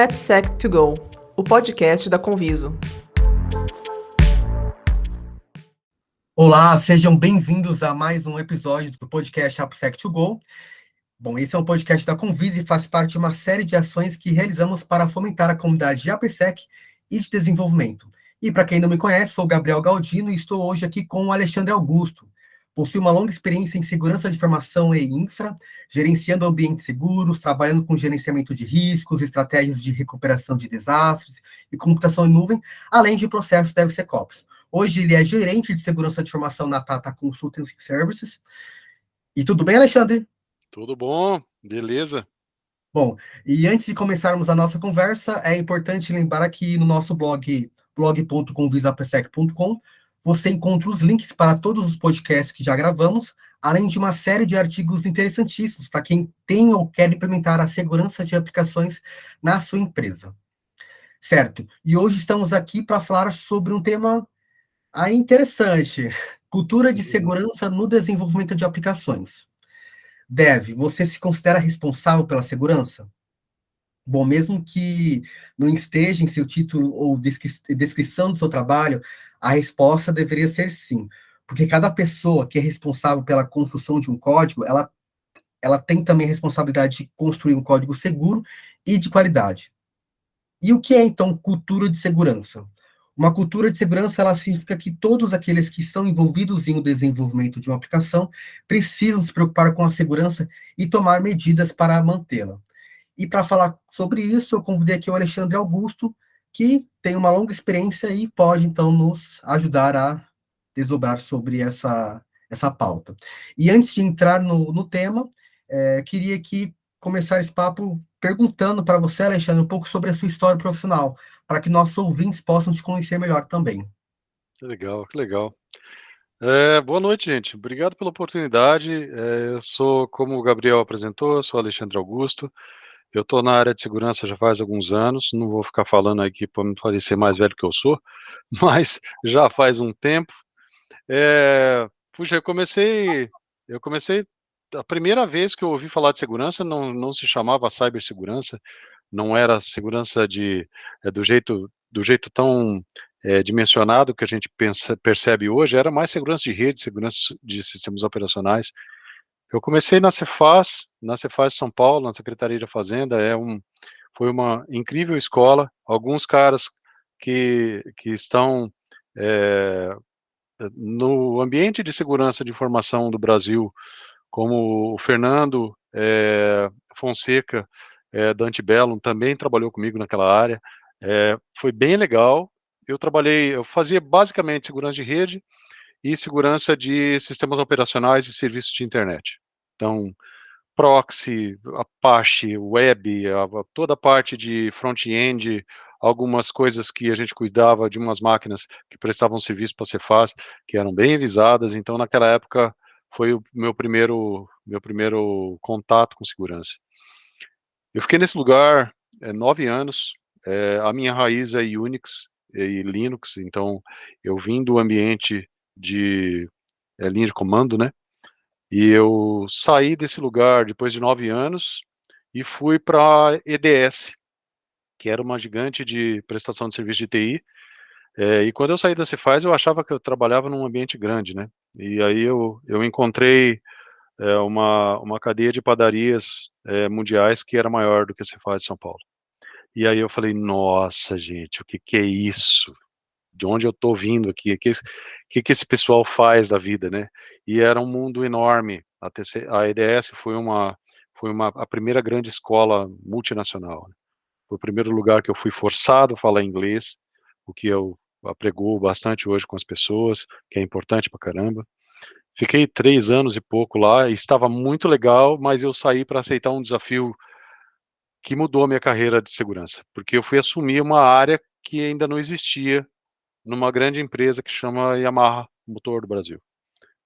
AppSec2Go, o podcast da Conviso. Olá, sejam bem-vindos a mais um episódio do podcast AppSec2Go. Bom, esse é um podcast da Conviso e faz parte de uma série de ações que realizamos para fomentar a comunidade de AppSec e de desenvolvimento. E para quem não me conhece, sou Gabriel Galdino e estou hoje aqui com o Alexandre Augusto. Possui uma longa experiência em segurança de informação e infra, gerenciando ambientes seguros, trabalhando com gerenciamento de riscos, estratégias de recuperação de desastres e computação em nuvem, além de processos DevSecOps. Hoje ele é gerente de segurança de informação na Tata Consultancy Services. E tudo bem, Alexandre? Tudo bom, beleza. Bom, e antes de começarmos a nossa conversa, é importante lembrar que no nosso blog.convisappsec.com, você encontra os links para todos os podcasts que já gravamos, além de uma série de artigos interessantíssimos para quem tem ou quer implementar a segurança de aplicações na sua empresa. Certo, e hoje estamos aqui para falar sobre um tema interessante, cultura de segurança no desenvolvimento de aplicações. Dev, você se considera responsável pela segurança? Bom, mesmo que não esteja em seu título ou descrição do seu trabalho, a resposta deveria ser sim, porque cada pessoa que é responsável pela construção de um código, ela tem também a responsabilidade de construir um código seguro e de qualidade. E o que é, então, cultura de segurança? Uma cultura de segurança, ela significa que todos aqueles que estão envolvidos em o desenvolvimento de uma aplicação precisam se preocupar com a segurança e tomar medidas para mantê-la. E para falar sobre isso, eu convidei aqui o Alexandre Augusto, que tem uma longa experiência e pode, então, nos ajudar a desdobrar sobre essa pauta. E antes de entrar no tema, queria aqui começar esse papo perguntando para você, Alexandre, um pouco sobre a sua história profissional, para que nossos ouvintes possam te conhecer melhor também. Que legal, que legal. Boa noite, gente. Obrigado pela oportunidade. Eu sou, como o Gabriel apresentou, eu sou Alexandre Augusto. Eu estou na área de segurança já faz alguns anos. Não vou ficar falando aqui para me parecer mais velho que eu sou, mas já faz um tempo. Puxa, eu comecei. A primeira vez que eu ouvi falar de segurança não se chamava cibersegurança, não era segurança do jeito tão dimensionado que a gente percebe hoje, era mais segurança de rede, segurança de sistemas operacionais. Eu comecei na Cefaz de São Paulo, na Secretaria da Fazenda, foi uma incrível escola, alguns caras que estão no ambiente de segurança de informação do Brasil, como o Fernando Fonseca, da Antebellum, também trabalhou comigo naquela área. Foi bem legal. Eu fazia basicamente segurança de rede e segurança de sistemas operacionais e serviços de internet. Então, proxy, Apache, web, toda a parte de front-end, algumas coisas que a gente cuidava de umas máquinas que prestavam serviço para a Cefaz, que eram bem avisadas. Então, naquela época, foi o meu primeiro contato com segurança. Eu fiquei nesse lugar 9 anos. A minha raiz é Unix e Linux, então eu vim do ambiente de linha de comando, né? E eu saí desse lugar depois de 9 anos e fui para a EDS, que era uma gigante de prestação de serviço de TI. E quando eu saí da Cefaz, eu achava que eu trabalhava num ambiente grande, né? E aí eu encontrei uma cadeia de padarias mundiais que era maior do que a Cefaz de São Paulo. E aí eu falei, nossa, gente, o que é isso? De onde eu estou vindo aqui? O que esse pessoal faz da vida, né? E era um mundo enorme. A EDS foi a primeira grande escola multinacional, né? Foi o primeiro lugar que eu fui forçado a falar inglês, o que eu aprego bastante hoje com as pessoas, que é importante pra caramba. Fiquei 3 anos e pouco lá, e estava muito legal, mas eu saí para aceitar um desafio que mudou a minha carreira de segurança, porque eu fui assumir uma área que ainda não existia numa grande empresa que chama Yamaha Motor do Brasil,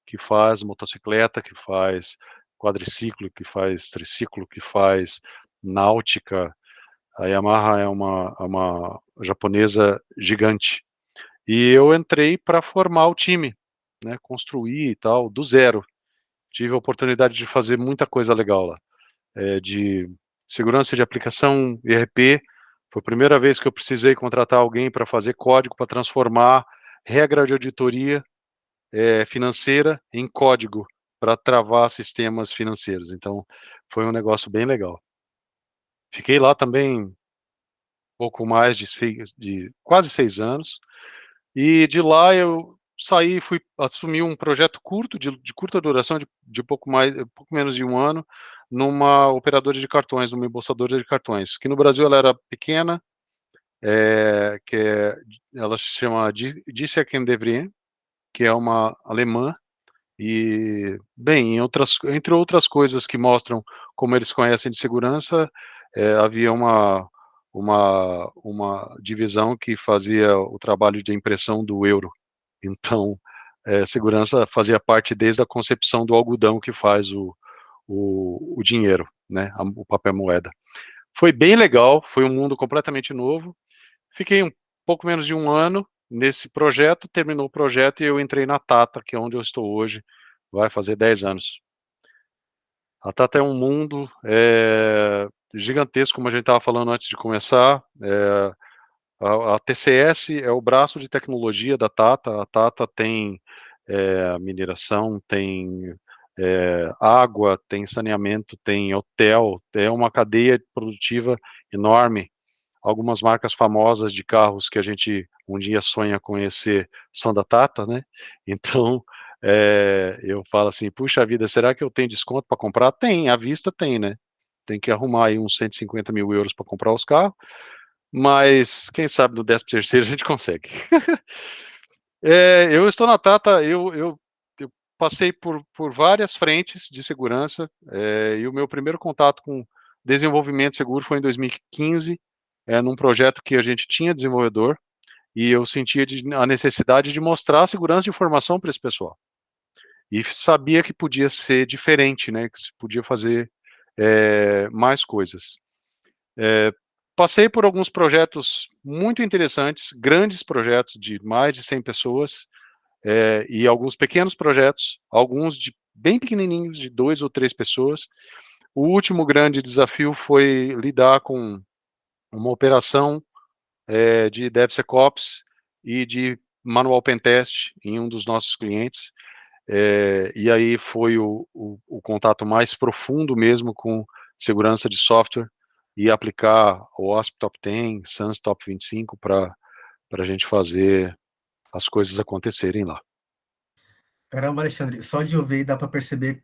que faz motocicleta, que faz quadriciclo, que faz triciclo, que faz náutica. A Yamaha é uma japonesa gigante. E eu entrei para formar o time, né, construir e tal, do zero. Tive a oportunidade de fazer muita coisa legal lá, de segurança de aplicação, ERP, Foi a primeira vez que eu precisei contratar alguém para fazer código, para transformar regra de auditoria financeira em código para travar sistemas financeiros. Então, foi um negócio bem legal. Fiquei lá também pouco mais de quase 6 anos, e de lá eu saí e fui assumir um projeto curto, de curta duração, de pouco menos de 1 ano, numa operadora de cartões, numa embolsadora de cartões, que no Brasil ela era pequena, ela se chama Dieckendevrier, que é uma alemã, e, bem, entre outras coisas que mostram como eles conhecem de segurança, havia uma divisão que fazia o trabalho de impressão do euro. Então, segurança fazia parte desde a concepção do algodão que faz o dinheiro, né, o papel moeda. Foi bem legal, foi um mundo completamente novo. Fiquei um pouco menos de 1 ano nesse projeto, terminou o projeto e eu entrei na Tata, que é onde eu estou hoje, vai fazer 10 anos. A Tata é um mundo gigantesco, como a gente estava falando antes de começar. A TCS é o braço de tecnologia da Tata. A Tata tem mineração, tem água, tem saneamento, tem hotel, é uma cadeia produtiva enorme. Algumas marcas famosas de carros que a gente um dia sonha conhecer são da Tata, né? Então, eu falo assim, puxa vida, será que eu tenho desconto para comprar? Tem, à vista tem, né? Tem que arrumar aí uns 150 mil euros para comprar os carros, mas quem sabe no 13º a gente consegue. Eu estou na Tata, eu passei por várias frentes de segurança, e o meu primeiro contato com desenvolvimento seguro foi em 2015, num projeto que a gente tinha desenvolvedor, e eu sentia a necessidade de mostrar a segurança de informação para esse pessoal. E sabia que podia ser diferente, né, que se podia fazer mais coisas. Passei por alguns projetos muito interessantes, grandes projetos de mais de 100 pessoas, e alguns pequenos projetos, alguns bem pequenininhos, de 2 ou 3 pessoas. O último grande desafio foi lidar com uma operação de DevSecOps e de manual pentest em um dos nossos clientes, e aí foi o contato mais profundo mesmo com segurança de software, e aplicar o OSP Top 10, SANS Top 25 para a gente fazer as coisas acontecerem lá. Caramba, Alexandre, só de ouvir dá para perceber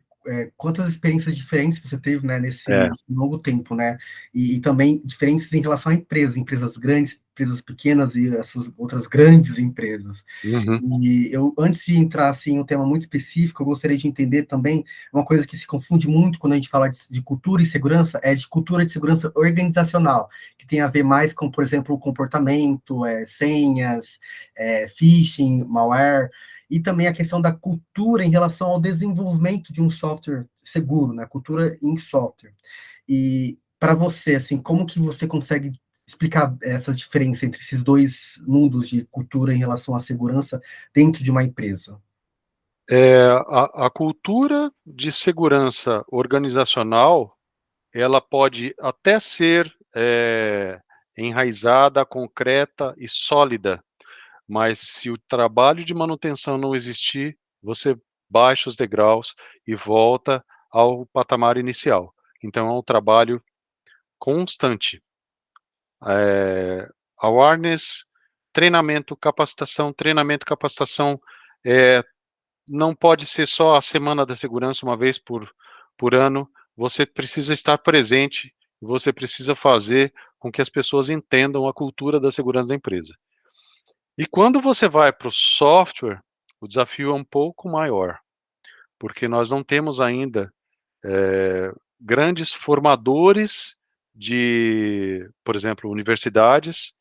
quantas experiências diferentes você teve, né, É. nesse longo tempo, né? E também diferenças em relação a empresas grandes, empresas pequenas e essas outras grandes empresas. Uhum. E eu, antes de entrar assim, em um tema muito específico, eu gostaria de entender também uma coisa que se confunde muito quando a gente fala de cultura e segurança, é de cultura de segurança organizacional, que tem a ver mais com, por exemplo, o comportamento, senhas, phishing, malware, e também a questão da cultura em relação ao desenvolvimento de um software seguro, né? Cultura em software. E para você, assim, como que você consegue explicar essas diferenças entre esses dois mundos de cultura em relação à segurança dentro de uma empresa? A cultura de segurança organizacional, ela pode até ser enraizada, concreta e sólida, mas se o trabalho de manutenção não existir, você baixa os degraus e volta ao patamar inicial. Então é um trabalho constante. Awareness, treinamento, capacitação, não pode ser só a semana da segurança uma vez por ano, você precisa estar presente, você precisa fazer com que as pessoas entendam a cultura da segurança da empresa. E quando você vai para o software, o desafio é um pouco maior, porque nós não temos ainda grandes formadores de, por exemplo, universidades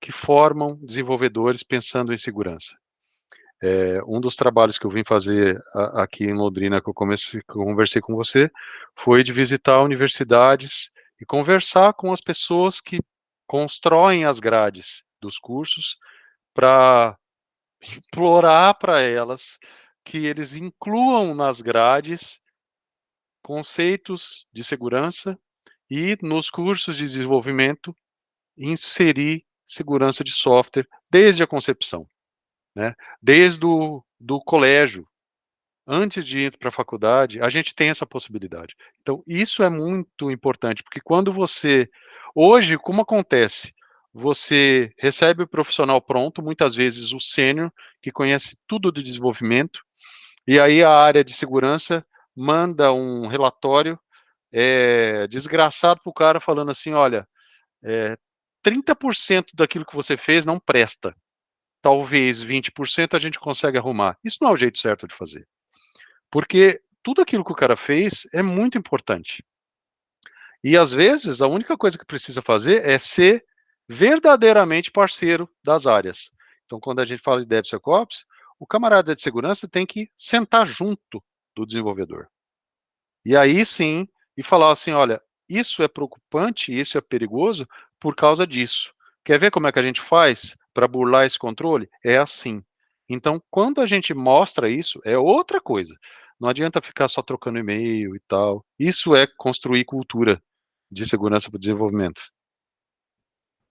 que formam desenvolvedores pensando em segurança. Um dos trabalhos que eu vim fazer aqui em Londrina, que eu conversei com você, foi de visitar universidades e conversar com as pessoas que constroem as grades dos cursos, para implorar para elas que eles incluam nas grades conceitos de segurança, e nos cursos de desenvolvimento inserir segurança de software desde a concepção, né? Desde do colégio, antes de ir para a faculdade, a gente tem essa possibilidade. Então, isso é muito importante, porque quando você... Hoje, como acontece? Você recebe o profissional pronto, muitas vezes o sênior, que conhece tudo de desenvolvimento, e aí a área de segurança manda um relatório desgraçado para o cara falando assim, olha, 30% daquilo que você fez não presta. Talvez 20% a gente consegue arrumar. Isso não é o jeito certo de fazer. Porque tudo aquilo que o cara fez é muito importante. E às vezes a única coisa que precisa fazer é ser verdadeiramente parceiro das áreas. Então, quando a gente fala de DevSecOps, o camarada de segurança tem que sentar junto do desenvolvedor. E aí sim, e falar assim, olha, isso é preocupante, isso é perigoso por causa disso. Quer ver como é que a gente faz para burlar esse controle? É assim. Então, quando a gente mostra isso, é outra coisa. Não adianta ficar só trocando e-mail e tal. Isso é construir cultura de segurança para o desenvolvimento.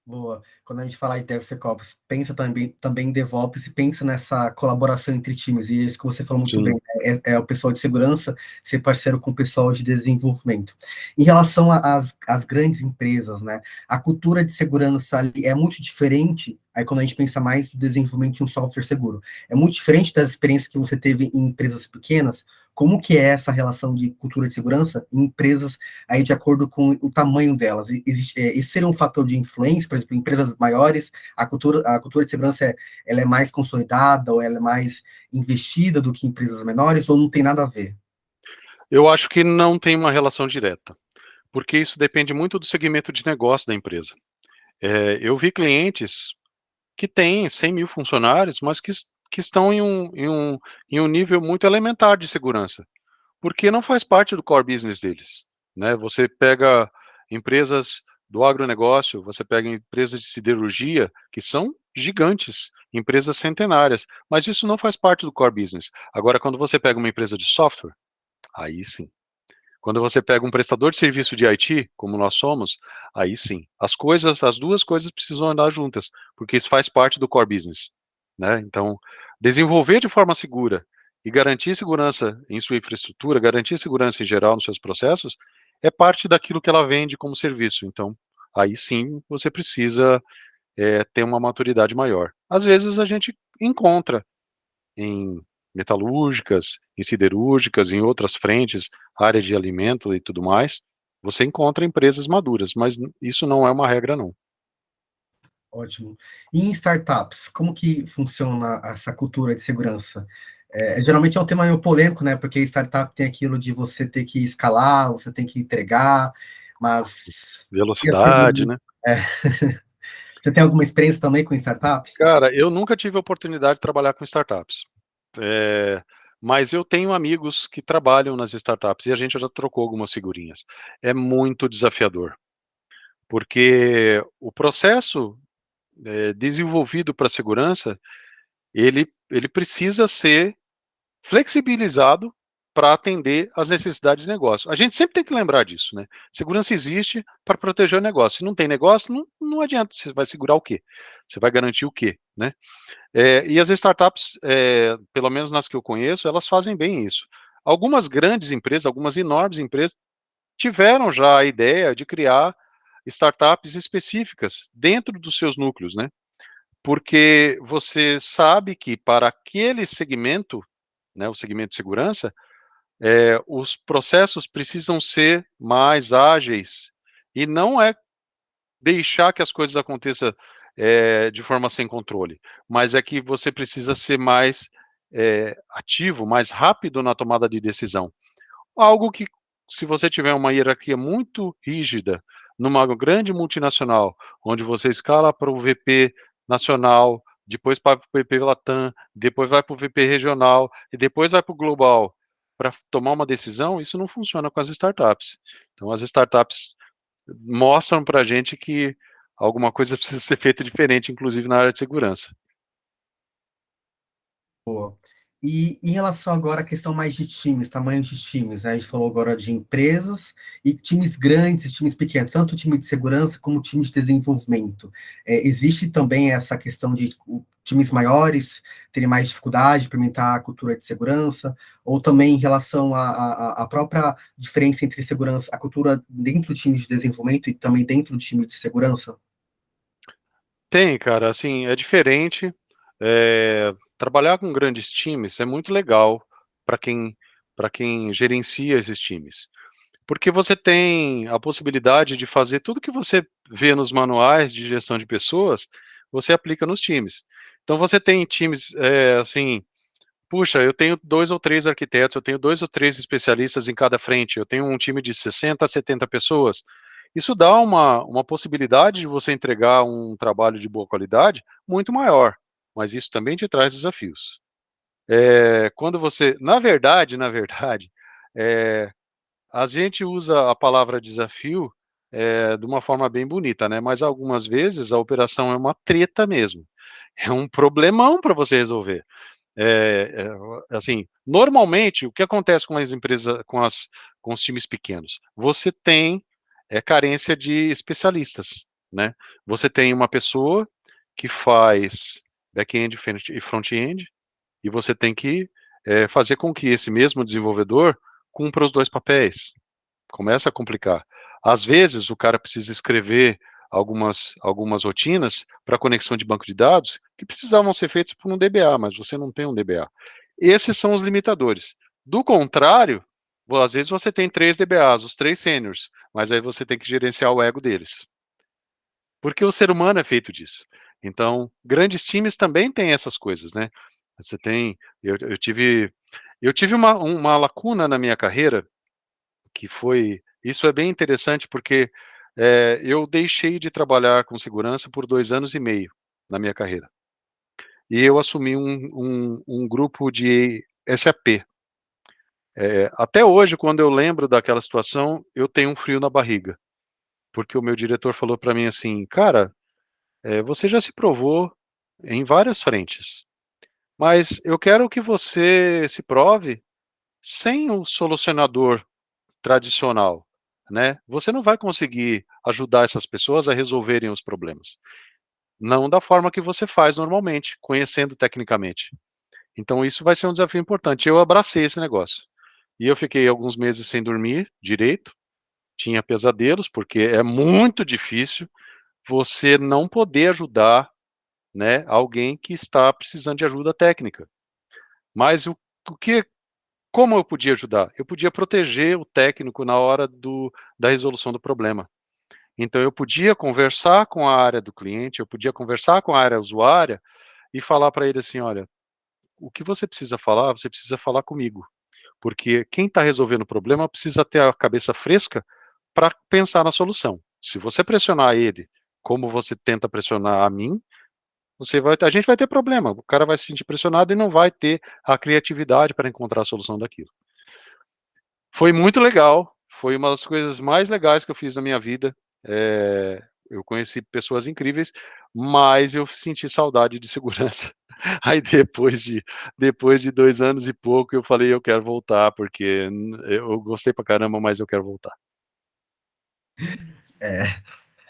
Boa. Quando a gente fala de DevSecOps, pensa também em DevOps e pensa nessa colaboração entre times. E isso que você falou muito Sim. bem, né? É o pessoal de segurança ser parceiro com o pessoal de desenvolvimento. Em relação às grandes empresas, né? A cultura de segurança ali é muito diferente. Aí quando a gente pensa mais no desenvolvimento de um software seguro, é muito diferente das experiências que você teve em empresas pequenas. Como que é essa relação de cultura de segurança em empresas aí de acordo com o tamanho delas? Esse seria um fator de influência, por exemplo, em empresas maiores, a cultura de segurança ela é mais consolidada ou ela é mais investida do que em empresas menores, ou não tem nada a ver? Eu acho que não tem uma relação direta, porque isso depende muito do segmento de negócio da empresa. Eu vi clientes que têm 100 mil funcionários, mas que estão em um nível muito elementar de segurança, porque não faz parte do core business deles, né? Você pega empresas do agronegócio, você pega empresas de siderurgia, que são gigantes, empresas centenárias, mas isso não faz parte do core business. Agora, quando você pega uma empresa de software, aí sim. Quando você pega um prestador de serviço de IT, como nós somos, aí sim. As duas coisas precisam andar juntas, porque isso faz parte do core business, né? Então, desenvolver de forma segura e garantir segurança em sua infraestrutura, garantir segurança em geral nos seus processos, é parte daquilo que ela vende como serviço. Então, aí sim você precisa ter uma maturidade maior. Às vezes a gente encontra em metalúrgicas, em siderúrgicas, em outras frentes, área de alimento e tudo mais, você encontra empresas maduras, mas isso não é uma regra, não. Ótimo. E em startups, como que funciona essa cultura de segurança? Geralmente é um tema meio polêmico, né? Porque startup tem aquilo de você ter que escalar, você tem que entregar, mas... E a Velocidade, segurança? né? É. Você tem alguma experiência também com startup? Cara, eu nunca tive a oportunidade de trabalhar com startups. É, mas eu tenho amigos que trabalham nas startups e a gente já trocou algumas figurinhas. É muito desafiador, porque o processo desenvolvido para segurança, ele precisa ser flexibilizado para atender às necessidades de negócio. A gente sempre tem que lembrar disso, né? Segurança existe para proteger o negócio. Se não tem negócio, não adianta. Você vai segurar o quê? Você vai garantir o quê, né? E as startups, pelo menos nas que eu conheço, elas fazem bem isso. Algumas grandes empresas, algumas enormes empresas, tiveram já a ideia de criar startups específicas dentro dos seus núcleos, né? Porque você sabe que para aquele segmento, né, o segmento de segurança, os processos precisam ser mais ágeis e não é deixar que as coisas aconteçam de forma sem controle, mas é que você precisa ser mais ativo, mais rápido na tomada de decisão. Algo que, se você tiver uma hierarquia muito rígida, numa grande multinacional, onde você escala para o VP nacional, depois para o VP Latam, depois vai para o VP regional, e depois vai para o global, para tomar uma decisão, isso não funciona com as startups. Então, as startups mostram para a gente que alguma coisa precisa ser feita diferente, inclusive na área de segurança. Boa. E em relação agora à questão mais de times, tamanhos de times, né? A gente falou agora de empresas e times grandes e times pequenos, tanto time de segurança como time de desenvolvimento. Existe também essa questão de times maiores terem mais dificuldade de implementar a cultura de segurança, ou também em relação à própria diferença entre segurança, a cultura dentro do time de desenvolvimento e também dentro do time de segurança? Tem, cara, assim, é diferente. Trabalhar com grandes times é muito legal para quem gerencia esses times, porque você tem a possibilidade de fazer tudo que você vê nos manuais de gestão de pessoas, você aplica nos times. Então você tem times, assim, puxa, eu tenho 2 ou 3 arquitetos, eu tenho 2 ou 3 especialistas em cada frente, eu tenho um time de 60 a 70 pessoas. Isso dá uma possibilidade de você entregar um trabalho de boa qualidade muito maior, mas isso também te traz desafios. Quando você na verdade, eh, a gente usa a palavra desafio, de uma forma bem bonita, né, mas algumas vezes a operação é uma treta mesmo, é um problemão para você resolver. Assim, normalmente, o que acontece com as empresas, com os times pequenos? Você tem carência de especialistas, né? Você tem uma pessoa que faz back-end e front-end, e você tem que fazer com que esse mesmo desenvolvedor cumpra os dois papéis. Começa a complicar. Às vezes, o cara precisa escrever algumas rotinas para conexão de banco de dados que precisavam ser feitas por um DBA, mas você não tem um DBA. Esses são os limitadores. Do contrário, às vezes você tem 3 DBAs, os 3 sêniors, mas aí você tem que gerenciar o ego deles. Porque o ser humano é feito disso. Então, grandes times também têm essas coisas, né? Você tem, eu tive uma lacuna na minha carreira que foi, isso é bem interessante porque eu deixei de trabalhar com segurança por 2 anos e meio na minha carreira. E eu assumi um grupo de SAP. Até hoje, quando eu lembro daquela situação, eu tenho um frio na barriga, porque o meu diretor falou para mim assim, cara, você já se provou em várias frentes, mas eu quero que você se prove sem o solucionador tradicional, né? Você não vai conseguir ajudar essas pessoas a resolverem os problemas. Não da forma que você faz normalmente, conhecendo tecnicamente. Então isso vai ser um desafio importante. Eu abracei esse negócio. E eu fiquei alguns meses sem dormir direito, tinha pesadelos, porque é muito difícil você não poder ajudar, né, alguém que está precisando de ajuda técnica. Mas o que como eu podia ajudar? Eu podia proteger o técnico na hora da resolução do problema. Então eu podia conversar com a área do cliente, eu podia conversar com a área usuária e falar para ele assim: olha, o que você precisa falar comigo, porque quem está resolvendo o problema precisa ter a cabeça fresca para pensar na solução. Se você pressionar ele, como você tenta pressionar a mim, a gente vai ter problema. O cara vai se sentir pressionado e não vai ter a criatividade para encontrar a solução daquilo. Foi muito legal, foi uma das coisas mais legais que eu fiz na minha vida. Eu conheci pessoas incríveis, mas eu senti saudade de segurança. Aí depois de 2 anos e pouco, eu falei: "Eu quero voltar, porque eu gostei pra caramba, mas eu quero voltar". É,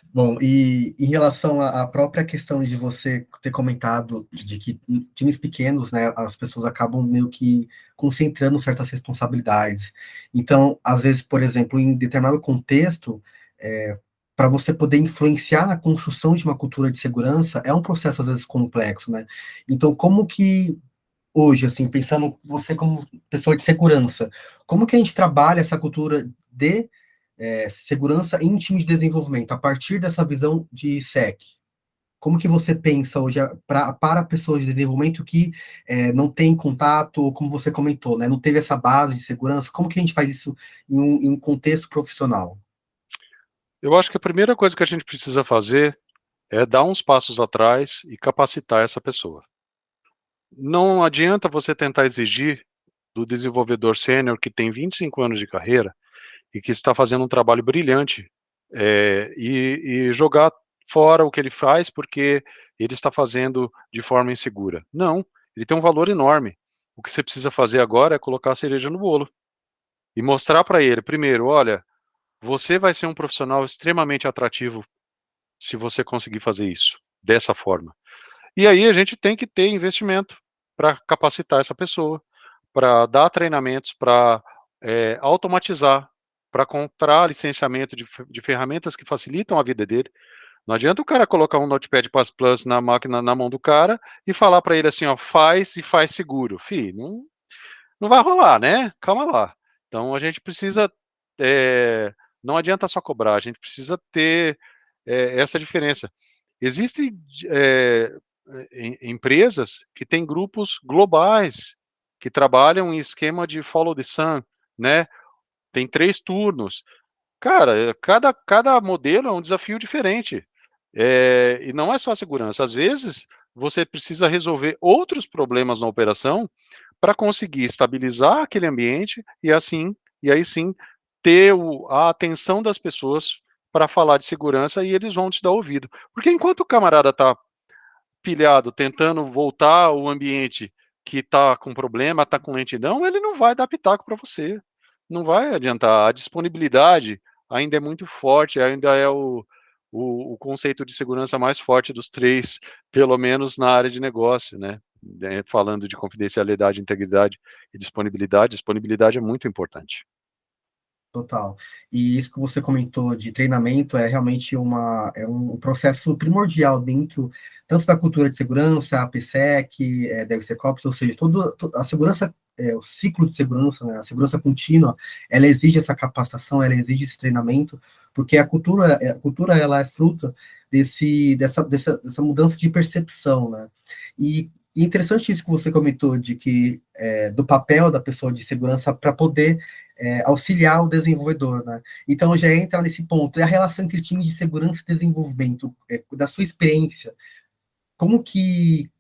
bom, e em relação à própria questão de você ter comentado de que em times pequenos, né, as pessoas acabam meio que concentrando certas responsabilidades. Então, às vezes, por exemplo, em determinado contexto, para você poder influenciar na construção de uma cultura de segurança, é um processo às vezes complexo, né? Então, como que hoje, assim, pensando você como pessoa de segurança, como que a gente trabalha essa cultura de segurança em time de desenvolvimento, a partir dessa visão de SEC? Como que você pensa hoje para pessoas de desenvolvimento que não têm contato, ou como você comentou, né, não teve essa base de segurança, como que a gente faz isso em um contexto profissional? Eu acho que a primeira coisa que a gente precisa fazer é dar uns passos atrás e capacitar essa pessoa. Não adianta você tentar exigir do desenvolvedor sênior que tem 25 anos de carreira e que está fazendo um trabalho brilhante, e jogar fora o que ele faz porque ele está fazendo de forma insegura. Não, ele tem um valor enorme. O que você precisa fazer agora é colocar a cereja no bolo e mostrar para ele, primeiro, olha, você vai ser um profissional extremamente atrativo se você conseguir fazer isso, dessa forma. E aí a gente tem que ter investimento para capacitar essa pessoa, para dar treinamentos, para automatizar, para comprar licenciamento de ferramentas que facilitam a vida dele. Não adianta o cara colocar um Notepad++ na máquina, na mão do cara e falar para ele assim, ó, faz e faz seguro. Fih, não vai rolar, né? Calma lá. Então a gente precisa, não adianta só cobrar, a gente precisa ter essa diferença. Existem empresas que têm grupos globais que trabalham em esquema de follow the sun, né? Tem 3 turnos. Cara, cada modelo é um desafio diferente. E não é só a segurança. Às vezes, você precisa resolver outros problemas na operação para conseguir estabilizar aquele ambiente e aí sim ter a atenção das pessoas para falar de segurança e eles vão te dar ouvido. Porque enquanto o camarada está pilhado tentando voltar o ambiente que está com problema, está com lentidão, ele não vai dar pitaco para você. Não vai adiantar. A disponibilidade ainda é muito forte, ainda é o conceito de segurança mais forte dos 3, pelo menos na área de negócio, né? Falando de confidencialidade, integridade e disponibilidade é muito importante. Total. E isso que você comentou de treinamento é realmente um processo primordial dentro tanto da cultura de segurança, a PSEC, DevSecOps, ou seja, a segurança, o ciclo de segurança, né, a segurança contínua, ela exige essa capacitação, ela exige esse treinamento, porque a cultura ela é fruto dessa mudança de percepção, né? E interessante isso que você comentou de que do papel da pessoa de segurança para poder auxiliar o desenvolvedor, né? Então já entra nesse ponto. E a relação entre time de segurança e desenvolvimento, da sua experiência, como que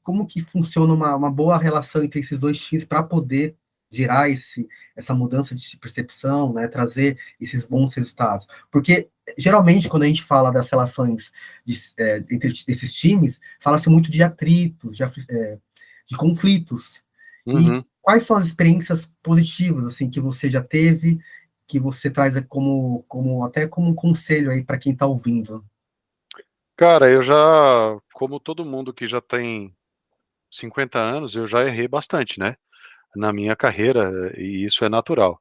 funciona uma boa relação entre esses dois times para poder gerar essa mudança de percepção, né? Trazer esses bons resultados? Porque geralmente quando a gente fala das relações entre esses times, fala-se muito de atritos, de conflitos. E Uhum. quais são as experiências positivas assim que você já teve, que você traz até como um conselho aí para quem está ouvindo? Cara, como todo mundo que já tem 50 anos, eu já errei bastante, né? Na minha carreira, e isso é natural.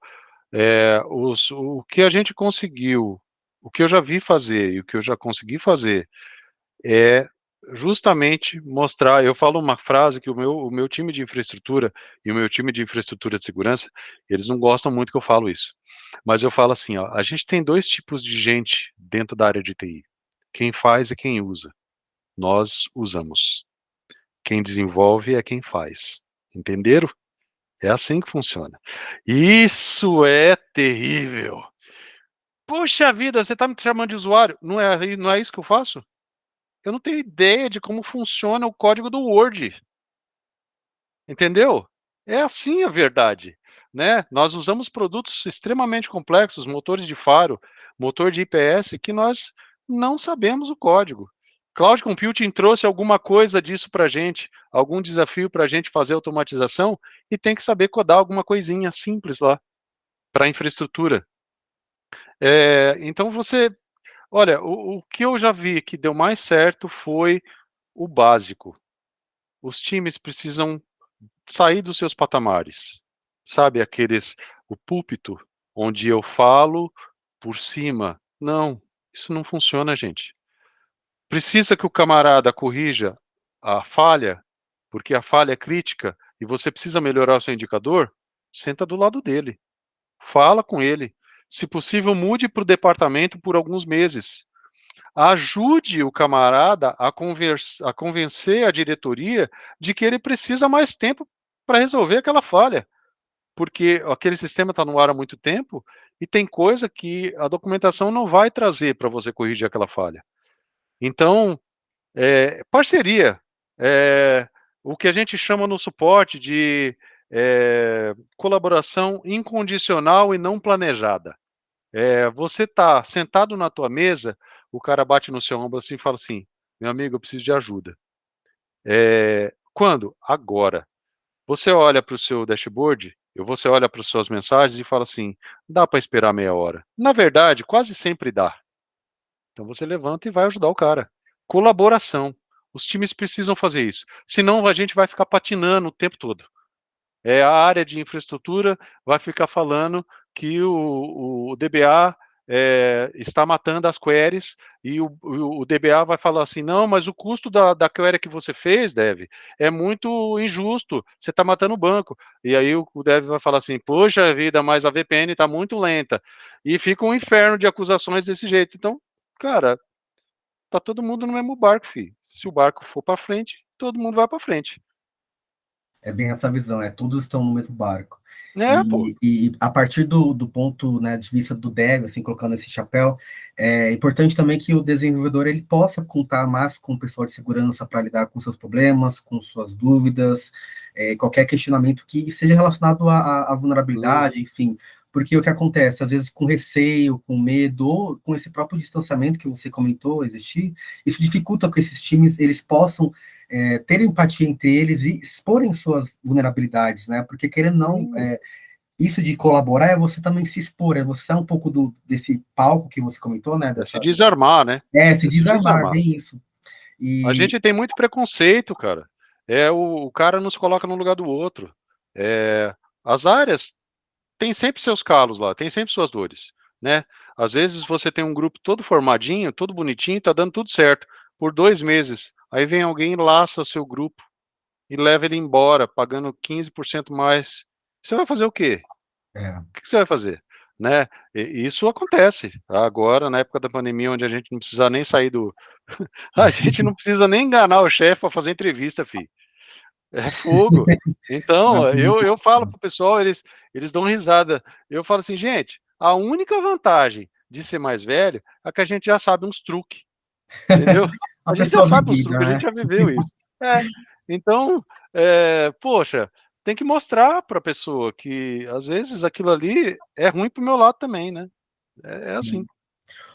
O que a gente conseguiu, o que eu já vi fazer e o que eu já consegui fazer é justamente mostrar. Eu falo uma frase que o meu time de infraestrutura e o meu time de infraestrutura de segurança, eles não gostam muito que eu falo isso. Mas eu falo assim, ó, a gente tem 2 tipos de gente dentro da área de TI. Quem faz e quem usa. Nós usamos. Quem desenvolve é quem faz. Entenderam? É assim que funciona. Isso é terrível. Poxa vida, você está me chamando de usuário? Não é isso que eu faço? Eu não tenho ideia de como funciona o código do Word. Entendeu? É assim a verdade, né? Nós usamos produtos extremamente complexos, motores de faro, motor de IPS, que nós não sabemos o código. Cloud Computing trouxe alguma coisa disso para a gente, algum desafio para a gente fazer automatização, e tem que saber codar alguma coisinha simples lá para a infraestrutura. Então olha, o que eu já vi que deu mais certo foi o básico. Os times precisam sair dos seus patamares, sabe, o púlpito, onde eu falo por cima. Não, isso não funciona, gente. Precisa que o camarada corrija a falha, porque a falha é crítica e você precisa melhorar o seu indicador, senta do lado dele, fala com ele. Se possível, mude para o departamento por alguns meses. Ajude o camarada a convencer a diretoria de que ele precisa mais tempo para resolver aquela falha, porque aquele sistema está no ar há muito tempo e tem coisa que a documentação não vai trazer para você corrigir aquela falha. Então, parceria, o que a gente chama no suporte de colaboração incondicional e não planejada. Você está sentado na tua mesa, o cara bate no seu ombro assim e fala assim, meu amigo, eu preciso de ajuda. Quando? Agora. Você olha para o seu dashboard, ou você olha para as suas mensagens e fala assim: dá para esperar meia hora. Na verdade, quase sempre dá. Então você levanta e vai ajudar o cara. Colaboração. Os times precisam fazer isso. Senão a gente vai ficar patinando o tempo todo. A área de infraestrutura vai ficar falando que o DBA está matando as queries e o DBA vai falar assim, não, mas o custo da query que você fez, Dev, é muito injusto, você está matando o banco. E aí o Dev vai falar assim, poxa vida, mas a VPN está muito lenta. E fica um inferno de acusações desse jeito. Então, cara, tá todo mundo no mesmo barco, filho. Se o barco for para frente, todo mundo vai para frente. É bem essa visão, todos estão no mesmo barco. Pô. E a partir do ponto, né, de vista do dev, assim, colocando esse chapéu, é importante também que o desenvolvedor ele possa contar mais com o pessoal de segurança para lidar com seus problemas, com suas dúvidas, qualquer questionamento que seja relacionado à vulnerabilidade, enfim. Porque o que acontece, às vezes com receio, com medo, ou com esse próprio distanciamento que você comentou existir, isso dificulta que esses times eles possam ter empatia entre eles e exporem suas vulnerabilidades, né? Porque, querendo ou não, isso de colaborar é você também se expor, é você sair um pouco desse palco que você comentou, né? Se desarmar, né? Se desarmar, bem isso. A gente tem muito preconceito, cara. O cara não se coloca no lugar do outro. As áreas têm sempre seus calos lá, tem sempre suas dores, né? Às vezes você tem um grupo todo formadinho, todo bonitinho, tá dando tudo certo. Por 2 meses, aí vem alguém e laça o seu grupo e leva ele embora, pagando 15% mais. Você vai fazer o quê? O que você vai fazer? Né? Isso acontece agora, na época da pandemia, onde a gente não precisa nem sair do. A gente não precisa nem enganar o chefe para fazer entrevista, filho. É fogo. Então, eu falo pro pessoal, eles dão risada. Eu falo assim, gente, a única vantagem de ser mais velho é que a gente já sabe uns truques, entendeu? A A gente já pessoa sabe uns vivida, truques, a né? gente já viveu isso. Então, poxa, tem que mostrar para a pessoa que às vezes aquilo ali é ruim pro meu lado também, né? É assim.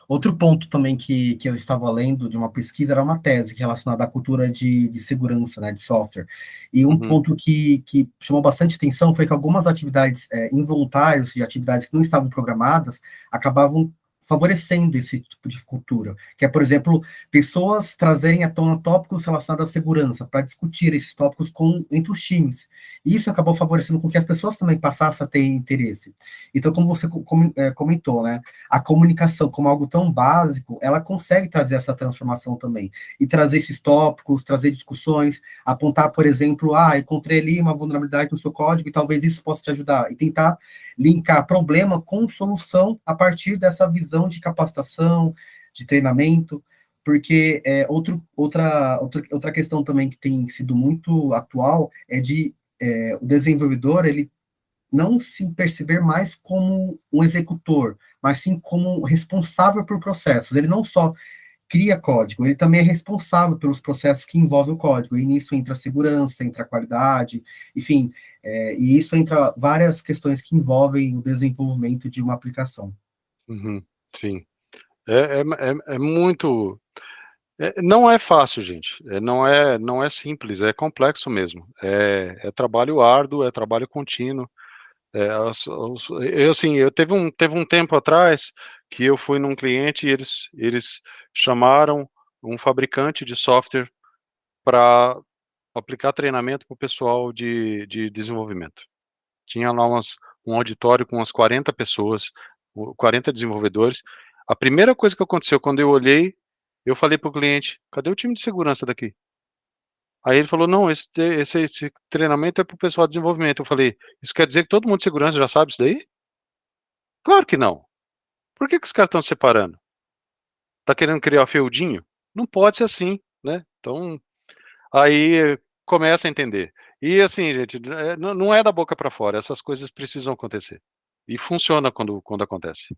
Outro ponto também que eu estava lendo de uma pesquisa era uma tese relacionada à cultura de segurança, né, de software. E um Uhum. ponto que chamou bastante atenção foi que algumas atividades involuntárias e atividades que não estavam programadas acabavam favorecendo esse tipo de cultura, que é, por exemplo, pessoas trazerem à tona tópicos relacionados à segurança, para discutir esses tópicos entre os times. E isso acabou favorecendo com que as pessoas também passassem a ter interesse. Então, como você comentou, né, a comunicação como algo tão básico, ela consegue trazer essa transformação também, e trazer esses tópicos, trazer discussões, apontar, por exemplo, encontrei ali uma vulnerabilidade no seu código e talvez isso possa te ajudar, e tentar linkar problema com solução a partir dessa visão de capacitação, de treinamento, porque outra questão também que tem sido muito atual é de o desenvolvedor, ele não se perceber mais como um executor, mas sim como responsável por processos. Ele não só cria código, ele também é responsável pelos processos que envolvem o código. E nisso entra a segurança, entra a qualidade, enfim, e isso entra várias questões que envolvem o desenvolvimento de uma aplicação. Uhum. Sim. É muito. Não é fácil, gente. Não é simples, é complexo mesmo. É trabalho árduo, é trabalho contínuo. Assim, teve um tempo atrás que eu fui num cliente e eles chamaram um fabricante de software para aplicar treinamento para o pessoal de desenvolvimento. Tinha lá um auditório com umas 40 pessoas, 40 desenvolvedores. A primeira coisa que aconteceu quando eu olhei, eu falei para o cliente: cadê o time de segurança daqui? Aí ele falou: não, esse treinamento é para o pessoal de desenvolvimento. Eu falei: isso quer dizer que todo mundo de segurança já sabe isso daí? Claro que não. Por que os caras estão se separando? Tá querendo criar feudinho? Não pode ser assim, né? Então, aí começa a entender. E assim, gente, não é da boca para fora, essas coisas precisam acontecer. E funciona quando acontece.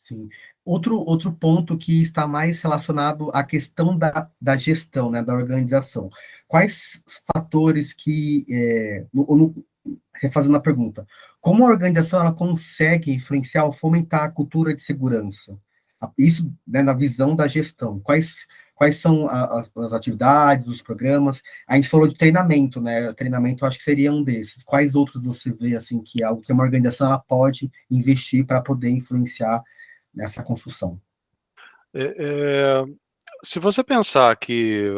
Sim. Outro ponto que está mais relacionado à questão da gestão, né, da organização. Quais fatores que, refazendo a pergunta, como a organização ela consegue influenciar ou fomentar a cultura de segurança Isso, né, na visão da gestão. Quais são as atividades, os programas? A gente falou de treinamento, né? Treinamento eu acho que seria um desses. Quais outros você vê, assim, que é algo que uma organização ela pode investir para poder influenciar nessa construção? É, se você pensar que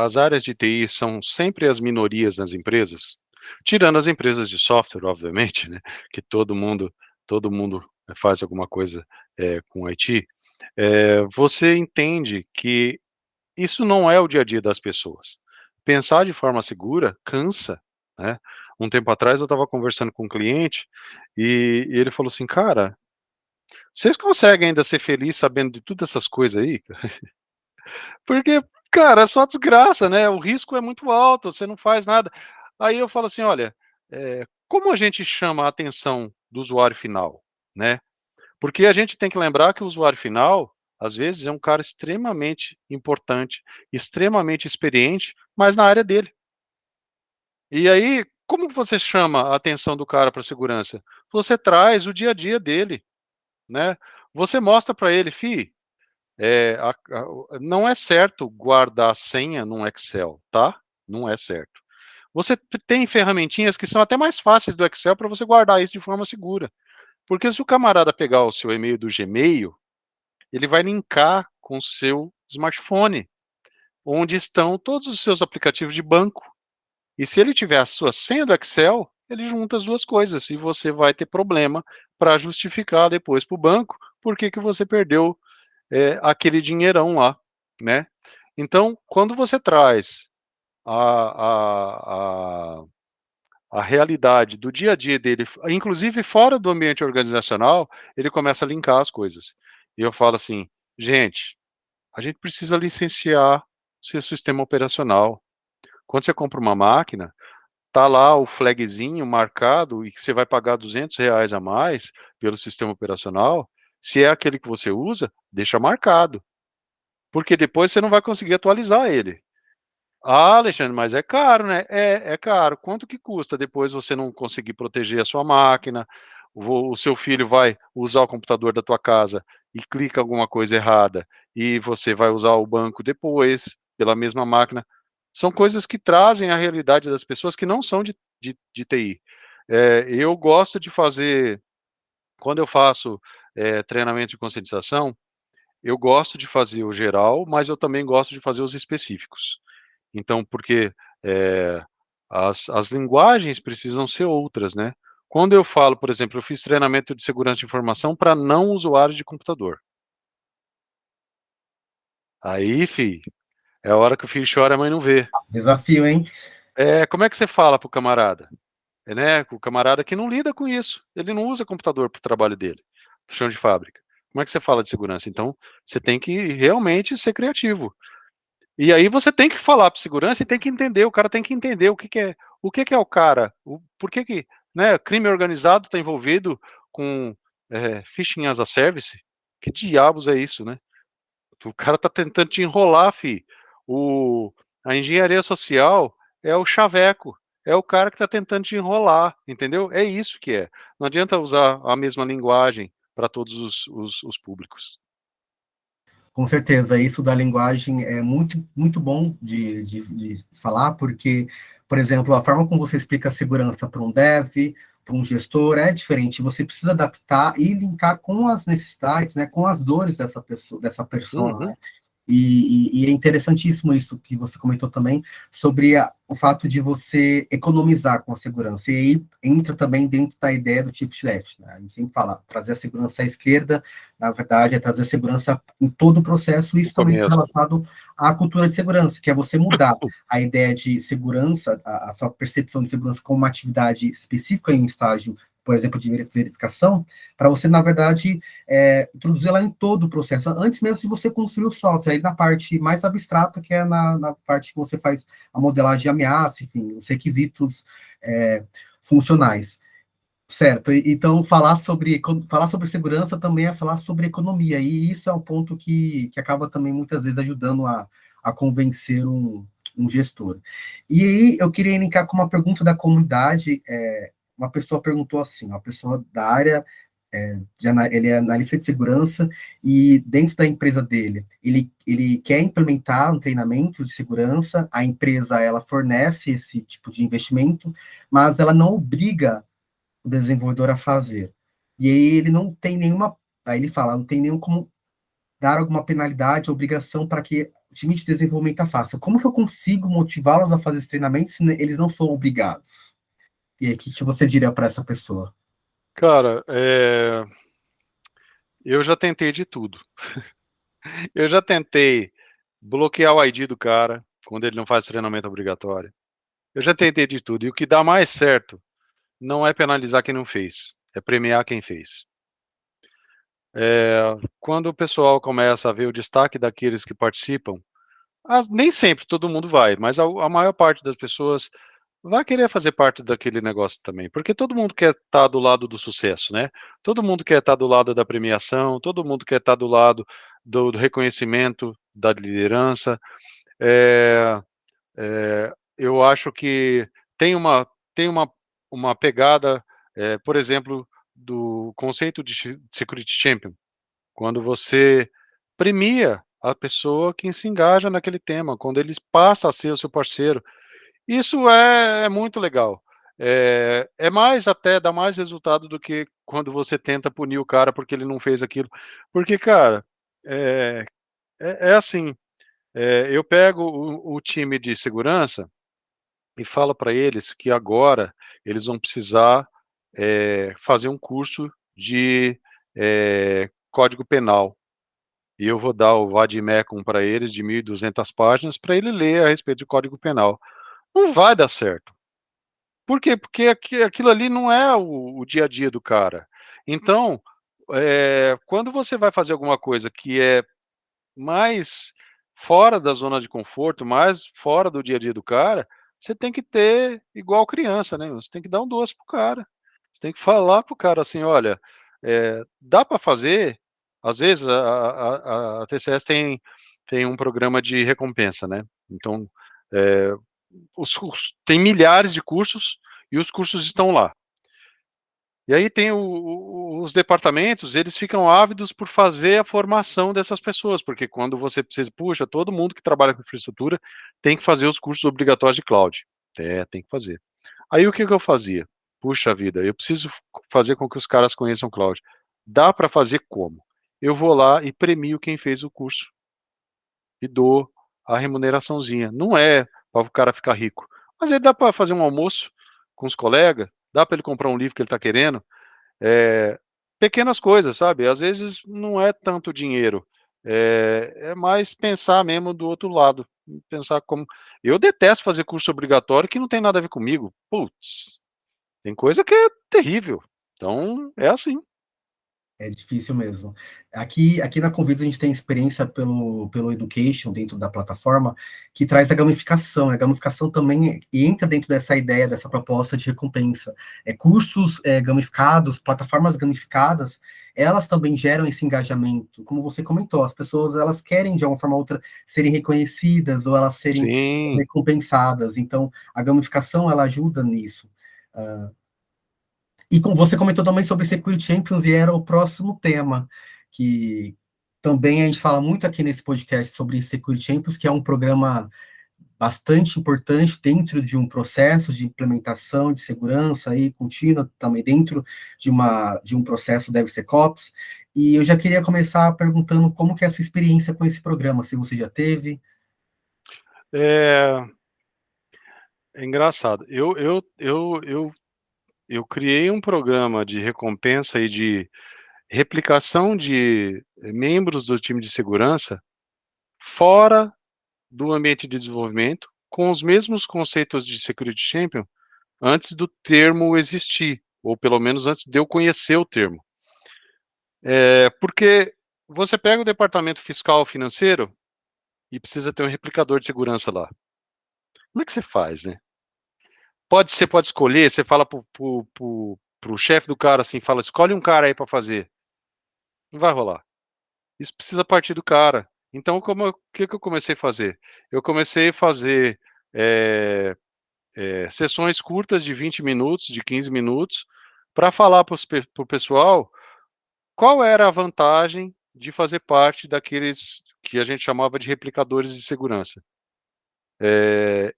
as áreas de TI são sempre as minorias nas empresas, tirando as empresas de software, obviamente, né, que todo mundo faz alguma coisa com IT, você entende que isso não é o dia a dia das pessoas. Pensar de forma segura cansa, né? Um tempo atrás eu estava conversando com um cliente e ele falou assim, cara, vocês conseguem ainda ser feliz sabendo de todas essas coisas aí? Porque, cara, é só desgraça, né, o risco é muito alto, você não faz nada. Aí eu falo assim: "Olha, como a gente chama a atenção do usuário final, né?" Porque a gente tem que lembrar que o usuário final, às vezes, é um cara extremamente importante, extremamente experiente, mas na área dele. E aí, como que você chama a atenção do cara para segurança? Você traz o dia a dia dele, né. Você mostra para ele: "Fi, não é certo guardar a senha num Excel, tá? Não é certo. Você tem ferramentinhas que são até mais fáceis do Excel para você guardar isso de forma segura. Porque se o camarada pegar o seu e-mail do Gmail, ele vai linkar com o seu smartphone, onde estão todos os seus aplicativos de banco. E se ele tiver a sua senha do Excel, ele junta as duas coisas e você vai ter problema para justificar depois para o banco por que você perdeu aquele dinheirão lá, né. Então, quando você traz a a a realidade do dia a dia dele, inclusive fora do ambiente organizacional, ele começa a linkar as coisas. E eu falo assim: "Gente, a gente precisa licenciar seu sistema operacional. Quando você compra uma máquina, tá lá o flagzinho marcado e que você vai pagar R$ 200 a mais pelo sistema operacional, se é aquele que você usa, deixa marcado. Porque depois você não vai conseguir atualizar ele. Ah, Alexandre, mas é caro, né? É caro. Quanto que custa depois você não conseguir proteger a sua máquina? O seu filho vai usar o computador da tua casa e clica alguma coisa errada e você vai usar o banco depois pela mesma máquina. São coisas que trazem a realidade das pessoas que não são de TI. Eu gosto de fazer, quando eu faço treinamento de conscientização, eu gosto de fazer o geral, mas eu também gosto de fazer os específicos. Então, porque, eh, as linguagens precisam ser outras, né. Quando eu falo, por exemplo, eu fiz treinamento de segurança de informação para não usuário de computador. Aí, é a hora que o filho chora, a mãe não vê. Desafio, hein? Como é que você fala para o camarada? Né, o camarada que não lida com isso, ele não usa computador para o trabalho dele, no chão de fábrica. Como é que você fala de segurança? Então, você tem que realmente ser criativo. E aí você tem que falar para segurança e tem que entender, o cara tem que entender o que é o cara, por que, né, crime organizado está envolvido com, phishing as a service? Que diabos é isso, né? O cara tá tentando te enrolar, o a engenharia social é o chaveco, é o cara que tá tentando te enrolar, entendeu? É isso que é. Não adianta usar a mesma linguagem para todos os públicos. Com certeza, isso da linguagem é muito, muito bom de falar, porque, por exemplo, a forma como você explica a segurança para um dev, para um gestor, é diferente. Você precisa adaptar e linkar com as necessidades, né, com as dores dessa pessoa, dessa persona, né? Uhum, E é interessantíssimo isso que você comentou também, sobre o fato de você economizar com a segurança. E aí entra também dentro da ideia do shift left, né? A gente sempre fala, trazer a segurança à esquerda, na verdade, é trazer a segurança em todo o processo, e no isso também está começo. relacionado à cultura de segurança, que é você mudar a ideia de segurança, a sua percepção de segurança como uma atividade específica em um estágio, por exemplo, de verificação, para você, na verdade, introduzir ela em todo o processo, antes mesmo de você construir o software, aí na parte mais abstrata, que é na parte que você faz a modelagem de ameaça, enfim, os requisitos funcionais. Certo, então falar sobre segurança também é falar sobre economia, e isso é um ponto que acaba também muitas vezes ajudando a convencer um gestor. E aí eu queria linkar com uma pergunta da comunidade, uma pessoa perguntou assim, uma pessoa da área ele é analista de segurança e dentro da empresa dele, ele quer implementar um treinamento de segurança, a empresa ela fornece esse tipo de investimento, mas ela não obriga o desenvolvedor a fazer. E aí ele não tem nenhuma, aí ele fala, não tem nenhum como dar alguma penalidade, obrigação para que o time de desenvolvimento a faça. Como que eu consigo motivá-los a fazer esse treinamento se eles não são obrigados? E aí, o que você diria para essa pessoa? Cara, eu já tentei de tudo. Eu já tentei bloquear o ID do cara quando ele não faz treinamento obrigatório. Eu já tentei de tudo. E o que dá mais certo não é penalizar quem não fez, é premiar quem fez. Quando o pessoal começa a ver o destaque daqueles que participam, nem sempre todo mundo vai, mas a maior parte das pessoas vai querer fazer parte daquele negócio também, porque todo mundo quer estar do lado do sucesso, né? Todo mundo quer estar do lado da premiação, todo mundo quer estar do lado do reconhecimento, da liderança. É, eu acho que tem uma, tem uma pegada, por exemplo, do conceito de Security Champion, quando você premia a pessoa que se engaja naquele tema, quando ele passa a ser o seu parceiro. Isso é muito legal. Mais até, dá mais resultado do que quando você tenta punir o cara porque ele não fez aquilo. Porque, cara, é, é assim, eu pego o time de segurança e falo para eles que agora eles vão precisar fazer um curso de código penal. E eu vou dar o Vademecum para eles de 1.200 páginas para ele ler a respeito de código penal. Não vai dar certo. Por quê? Porque aquilo ali não é o dia a dia do cara. Então, quando você vai fazer alguma coisa que é mais fora da zona de conforto, mais fora do dia a dia do cara, você tem que ter igual criança, né? Você tem que dar um doce pro cara. Você tem que falar pro cara assim, olha, dá para fazer. Às vezes a TCS tem um programa de recompensa, né? Então, é, tem milhares de cursos e os cursos estão lá. E aí tem os departamentos, eles ficam ávidos por fazer a formação dessas pessoas, porque quando você precisa, puxa, todo mundo que trabalha com infraestrutura tem que fazer os cursos obrigatórios de cloud. Tem que fazer. Aí o que eu fazia? Puxa vida, eu preciso fazer com que os caras conheçam cloud. Dá para fazer como? Eu vou lá e premio quem fez o curso e dou a remuneraçãozinha. Não é para o cara ficar rico, mas ele dá para fazer um almoço com os colegas, dá para ele comprar um livro que ele está querendo, pequenas coisas, sabe? Às vezes não é tanto dinheiro, é mais pensar mesmo do outro lado, pensar como... Eu detesto fazer curso obrigatório que não tem nada a ver comigo. Putz, tem coisa que é terrível. Então, é assim. É difícil mesmo. Aqui na Convido a gente tem experiência pelo Education dentro da plataforma, que traz a gamificação. A gamificação também entra dentro dessa ideia, dessa proposta de recompensa. Cursos gamificados, plataformas gamificadas, elas também geram esse engajamento. Como você comentou, as pessoas elas querem, de alguma forma ou outra, serem reconhecidas ou elas serem Sim. recompensadas. Então, a gamificação, ela ajuda nisso. E como você comentou também sobre Security Champions, e era o próximo tema, que também a gente fala muito aqui nesse podcast sobre Security Champions, que é um programa bastante importante dentro de um processo de implementação de segurança aí contínua, também dentro de um processo DevSecOps. E eu já queria começar perguntando como que é a sua experiência com esse programa, se você já teve. É, é engraçado. Eu criei um programa de recompensa e de replicação de membros do time de segurança fora do ambiente de desenvolvimento, com os mesmos conceitos de Security Champion, antes do termo existir, ou pelo menos antes de eu conhecer o termo. Porque você pega o departamento fiscal financeiro e precisa ter um replicador de segurança lá. Como é que você faz, né? Você pode escolher, você fala pro chefe do cara assim, fala, escolhe um cara aí para fazer. Não vai rolar. Isso precisa partir do cara. Então, o que eu comecei a fazer? Eu comecei a fazer sessões curtas de 20 minutos, de 15 minutos, para falar para o pessoal qual era a vantagem de fazer parte daqueles que a gente chamava de replicadores de segurança?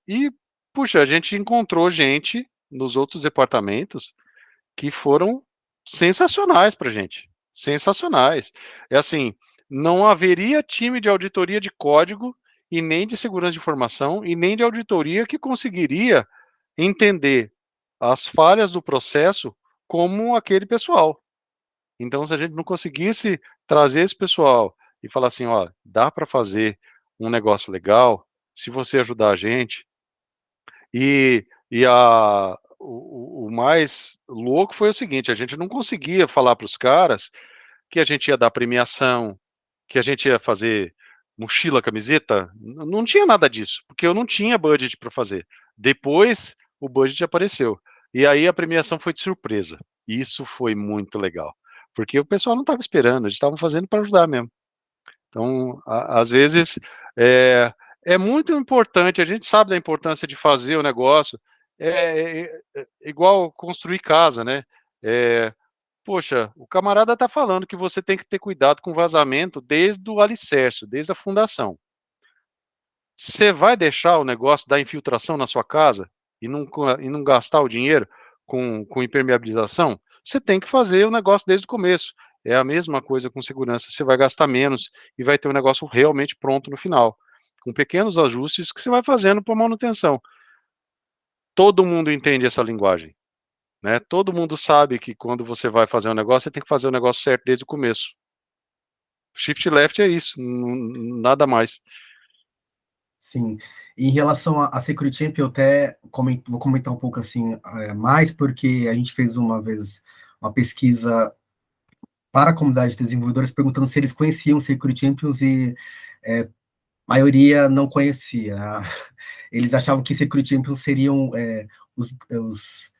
E, puxa, a gente encontrou gente nos outros departamentos que foram sensacionais para a gente, sensacionais. É assim, não haveria time de auditoria de código e nem de segurança de informação e nem de auditoria que conseguiria entender as falhas do processo como aquele pessoal. Então, se a gente não conseguisse trazer esse pessoal e falar assim, ó, dá para fazer um negócio legal, se você ajudar a gente, o mais louco foi o seguinte, a gente não conseguia falar para os caras que a gente ia dar premiação, que a gente ia fazer mochila, camiseta, não tinha nada disso, porque eu não tinha budget para fazer. Depois o budget apareceu. E aí a premiação foi de surpresa. Isso foi muito legal. Porque o pessoal não estava esperando, eles estavam fazendo para ajudar mesmo. Então, às vezes, é, é muito importante, a gente sabe da importância de fazer o negócio, igual construir casa, né? Poxa, o camarada está falando que você tem que ter cuidado com vazamento desde o alicerce, desde a fundação. Você vai deixar o negócio da infiltração na sua casa e não gastar o dinheiro com impermeabilização? Você tem que fazer o negócio desde o começo. É a mesma coisa com segurança. Você vai gastar menos e vai ter um negócio realmente pronto no final, com pequenos ajustes que você vai fazendo para manutenção. Todo mundo entende essa linguagem, né? Todo mundo sabe que quando você vai fazer um negócio, você tem que fazer o negócio certo desde o começo. Shift left é isso, nada mais. Sim. Em relação a Security Champ, eu até vou comentar um pouco assim, mais, porque a gente fez uma vez uma pesquisa para a comunidade de desenvolvedores perguntando se eles conheciam Security Champions e a maioria não conhecia. Eles achavam que Security Champions seriam os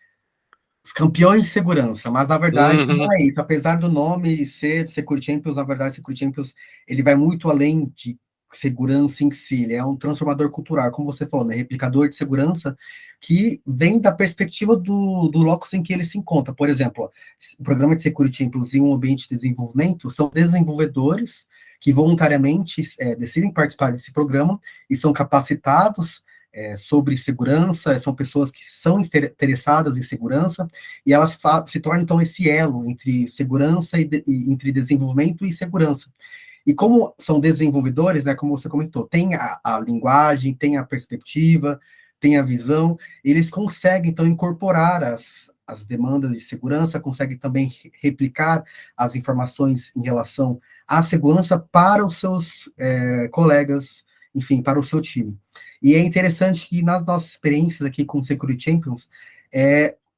campeões de segurança, mas na verdade Uhum. não é isso. Apesar do nome ser Security Champions, na verdade Security Champions ele vai muito além de segurança em si, ele é um transformador cultural, como você falou, né? Replicador de segurança que vem da perspectiva do locus em que ele se encontra. Por exemplo, o programa de Security Champions em um ambiente de desenvolvimento são desenvolvedores que voluntariamente decidem participar desse programa e são capacitados sobre segurança, são pessoas que são interessadas em segurança, e elas se tornam, então, esse elo entre segurança e entre desenvolvimento e segurança. E como são desenvolvedores, né, como você comentou, tem a linguagem, tem a perspectiva, tem a visão, eles conseguem, então, incorporar as demandas de segurança, conseguem também replicar as informações em relação à segurança para os seus colegas, enfim, para o seu time. E é interessante que nas nossas experiências aqui com o Security Champions,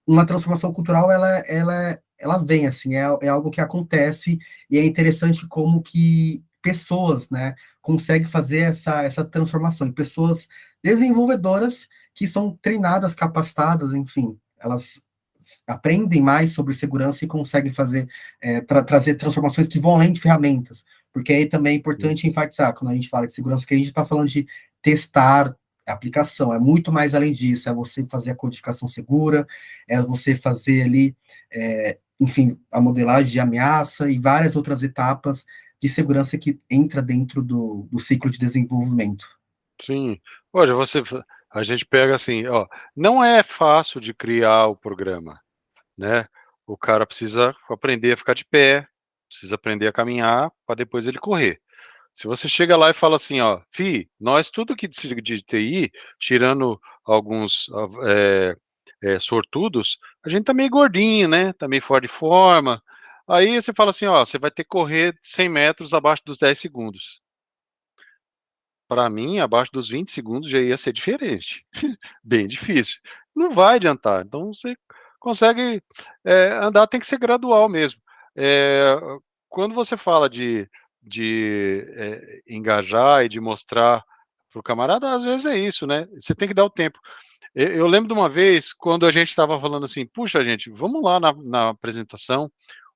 uma transformação cultural, ela vem, assim, é algo que acontece, e é interessante como que pessoas, né, conseguem fazer essa transformação, e pessoas desenvolvedoras que são treinadas, capacitadas, enfim, elas aprendem mais sobre segurança e conseguem fazer, trazer transformações que vão além de ferramentas, porque aí também é importante enfatizar, quando a gente fala de segurança, que a gente está falando de testar a aplicação, é muito mais além disso, é você fazer a codificação segura, é você fazer ali, enfim, a modelagem de ameaça e várias outras etapas de segurança que entra dentro do ciclo de desenvolvimento. Sim. Olha, a gente pega assim, ó, não é fácil de criar o programa, né? O cara precisa aprender a ficar de pé, precisa aprender a caminhar para depois ele correr. Se você chega lá e fala assim, ó, nós tudo que de TI, tirando alguns sortudos, a gente tá meio gordinho, né? Tá meio fora de forma. Aí você fala assim, ó, você vai ter que correr 100 metros abaixo dos 10 segundos. Para mim, abaixo dos 20 segundos já ia ser diferente. Bem difícil. Não vai adiantar. Então, você consegue andar, tem que ser gradual mesmo. É, quando você fala de engajar e de mostrar para o camarada, às vezes é isso, né? Você tem que dar o tempo. Eu lembro de uma vez, quando a gente estava falando assim, puxa, gente, vamos lá na apresentação,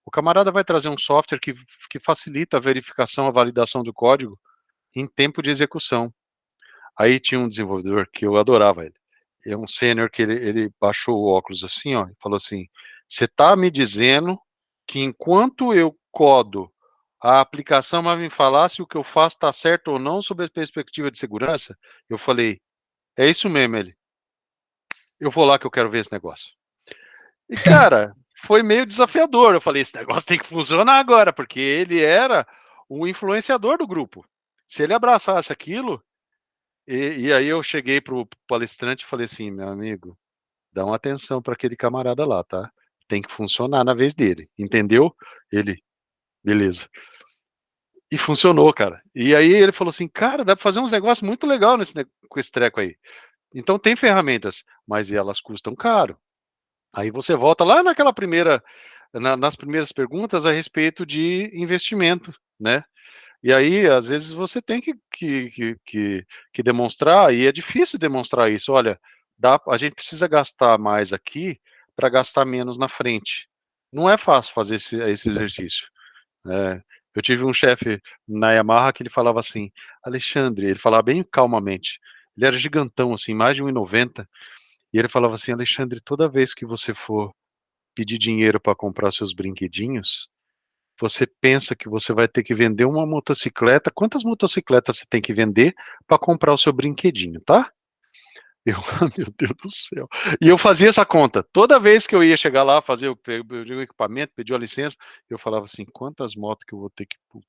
o camarada vai trazer um software que facilita a verificação, a validação do código em tempo de execução. Aí tinha um desenvolvedor que eu adorava ele. É um sênior que ele baixou o óculos assim, ó, e falou assim: você tá me dizendo que enquanto eu codo a aplicação, mas me falar se o que eu faço está certo ou não sob a perspectiva de segurança, eu falei, é isso mesmo, ele. Eu vou lá que eu quero ver esse negócio. E, cara, foi meio desafiador. Eu falei, esse negócio tem que funcionar agora, porque ele era o influenciador do grupo. Se ele abraçasse aquilo, e aí eu cheguei pro palestrante e falei assim, meu amigo, dá uma atenção para aquele camarada lá, tá? Tem que funcionar na vez dele, entendeu? Ele, beleza. E funcionou, cara. E aí ele falou assim, cara, dá pra fazer uns negócios muito legal com esse treco aí. Então tem ferramentas, mas elas custam caro. Aí você volta lá naquela nas primeiras perguntas a respeito de investimento, né? E aí, às vezes, você tem que demonstrar, e é difícil demonstrar isso. Olha, a gente precisa gastar mais aqui para gastar menos na frente. Não é fácil fazer esse exercício. Eu tive um chefe na Yamaha que ele falava assim, Alexandre, ele falava bem calmamente, ele era gigantão, assim, mais de 1,90, e ele falava assim, Alexandre, toda vez que você for pedir dinheiro para comprar seus brinquedinhos, você pensa que você vai ter que vender uma motocicleta. Quantas motocicletas você tem que vender para comprar o seu brinquedinho, tá? Eu, meu Deus do céu. E eu fazia essa conta. Toda vez que eu ia chegar lá, fazer o equipamento, pedir a licença, eu falava assim, quantas motos que eu vou ter que... Puta.